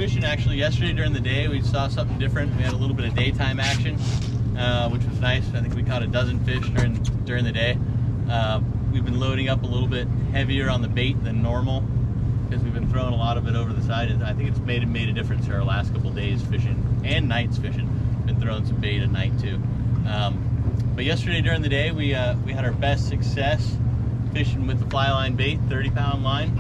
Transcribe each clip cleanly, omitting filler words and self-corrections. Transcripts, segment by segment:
fishing actually yesterday during the day. We saw something different. We had a little bit of daytime action, which was nice. I think we caught a dozen fish during the day. We've been loading up a little bit heavier on the bait than normal because we've been throwing a lot of it over the side. And I think it's made a difference our last couple days fishing and nights fishing. Been throwing some bait at night too. But yesterday during the day we had our best success fishing with the fly line bait, 30-pound line,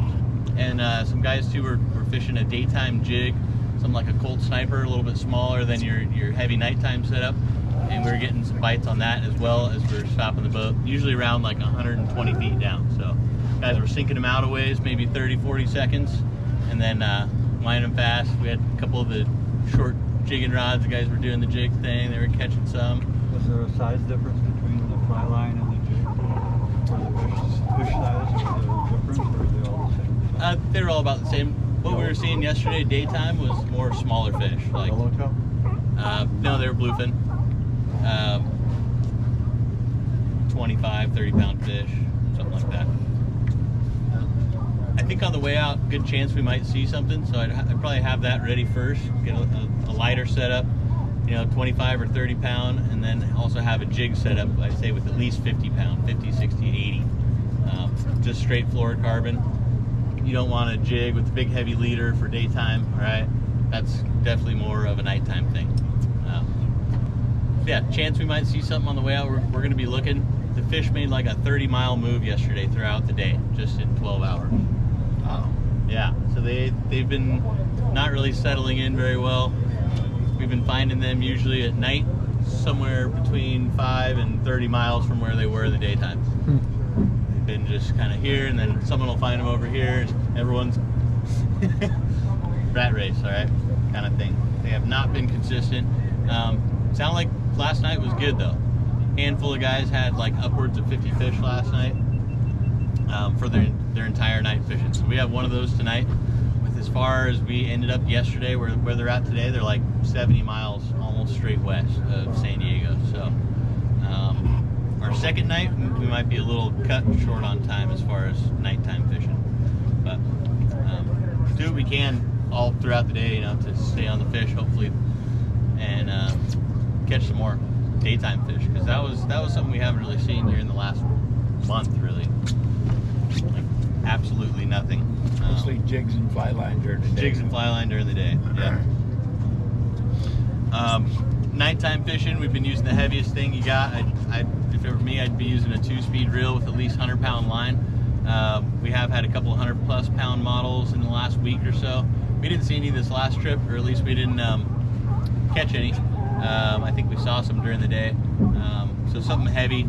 and some guys too were fishing a daytime jig, something like a Colt Sniper, a little bit smaller than your heavy nighttime setup, and we were getting some bites on that as well as we were stopping the boat, usually around like 120 feet down. So guys were sinking them out a ways, maybe 30-40 seconds, and then lining them fast. We had a couple of the short jigging rods. The guys were doing the jig thing. They were catching some. Was there a size difference between the fly line and the jig? Or the fish size, was there a difference, or were they all the same? They were all about the same. What we were seeing yesterday daytime was more smaller fish. Like yellowtail? No, they were bluefin. 25, 30-pound fish, something like that. I think on the way out, good chance we might see something, so I'd probably have that ready first, get a lighter setup, 25 or 30 pound, and then also have a jig setup, I'd say with at least 50 pound, 50, 60, 80. Just straight fluorocarbon. You don't want a jig with a big heavy leader for daytime, all right? That's definitely more of a nighttime thing. Yeah, chance we might see something on the way out. We're gonna be looking. The fish made like a 30-mile move yesterday throughout the day, just in 12 hours. Wow. Yeah, so they've been not really settling in very well. We've been finding them usually at night, somewhere between 5 and 30 miles from where they were in the daytime. They've been just kind of here, and then someone will find them over here. Everyone's rat race, all right, kind of thing. They have not been consistent. Sound like last night was good though. Handful of guys had like upwards of 50 fish last night for their entire night fishing. So we have one of those tonight. With as far as we ended up yesterday, where they're at today, they're like 70 miles almost straight west of San Diego. So our second night, we might be a little cut short on time as far as nighttime fishing. But do what we can all throughout the day, to stay on the fish, hopefully, and catch some more daytime fish, because that was something we haven't really seen here in the last month, really. Like absolutely nothing. Mostly jigs and fly line during the day. Jigs and fly line during the day, yeah. Nighttime fishing, we've been using the heaviest thing you got. If it were me, I'd be using a 2-speed reel with at least 100-pound line. We have had a couple 100-plus pound models in the last week or so. We didn't see any this last trip, or at least we didn't catch any. I think we saw some during the day. So something heavy,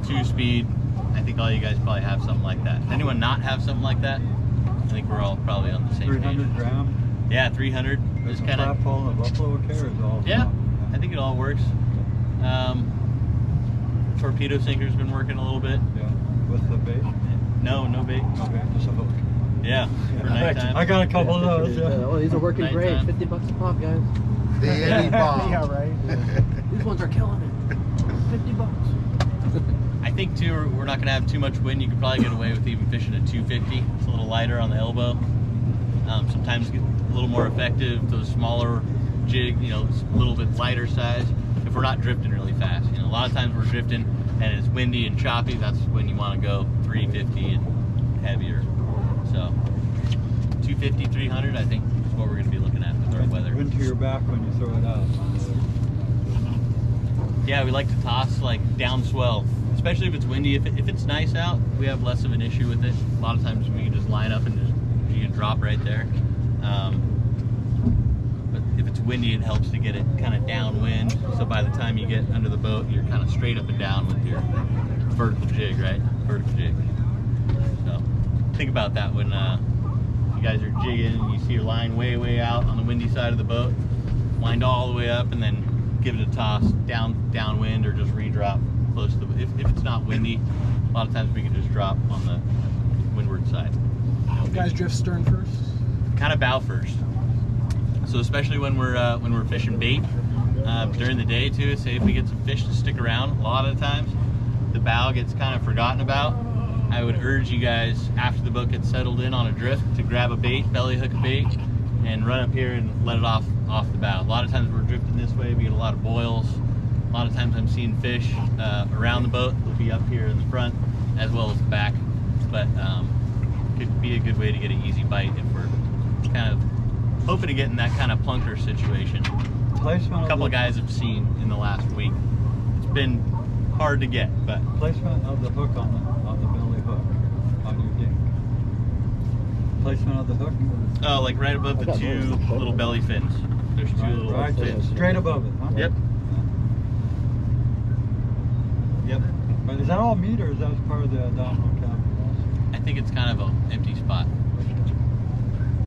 2-speed. I think all you guys probably have something like that. Does anyone not have something like that? I think we're all probably on the same 300 page. gram? Yeah, 300. Is Just a kind of. flat pole and a buffalo okay, or is it all? Yeah, I think it all works. Torpedo sinker's been working a little bit. Yeah. With the bait? No bait. Okay, just a hook. Yeah, for nighttime. I got a couple of those. Yeah. Oh, these are working great. Nighttime. 50 bucks a pop, guys. Daily bomb. Yeah, right. These ones are killing it. 50 bucks. I think too, we're not going to have too much wind. You could probably get away with even fishing a 250. It's a little lighter on the elbow. Sometimes get a little more effective. Those smaller jig, a little bit lighter size. If we're not drifting really fast, a lot of times we're drifting and it's windy and choppy. That's when you want to go 350 and heavier. So 250, 300, I think is what we're going to be looking at with our weather. Wind to your back when you throw it out. Yeah, we like to toss like down swell, especially if it's windy. If it's nice out, we have less of an issue with it. A lot of times we can just line up and you can drop right there. But if it's windy, it helps to get it kind of downwind. So by the time you get under the boat, you're kind of straight up and down with your vertical jig, right? Vertical jig. So think about that when you guys are jigging and you see your line way out on the windy side of the boat. Wind all the way up and then give it a toss downwind, or just redrop close to the. If it's not windy, a lot of times we can just drop on the windward side. You guys drift stern first? Kind of bow first. So especially when we're fishing bait during the day too. Say if we get some fish to stick around, a lot of times the bow gets kind of forgotten about. I would urge you guys, after the boat gets settled in on a drift, to grab a bait, belly hook a bait, and run up here and let it off the bow. A lot of times we're drifting this way, we get a lot of boils. A lot of times I'm seeing fish around the boat. They'll be up here in the front as well as the back, but could be a good way to get an easy bite if we're kind of hoping to get in that kind of plunker situation. A couple of guys have seen in the last week. It's been hard to get, but Placement of the hook on the belly hook on your dink. Placement of the hook. oh, like right above the two little belly fins. There's two little Right, fins. straight above it, huh? Yep. Yep. But is that all meat or is that part of the abdominal cavity also? I think it's kind of an empty spot.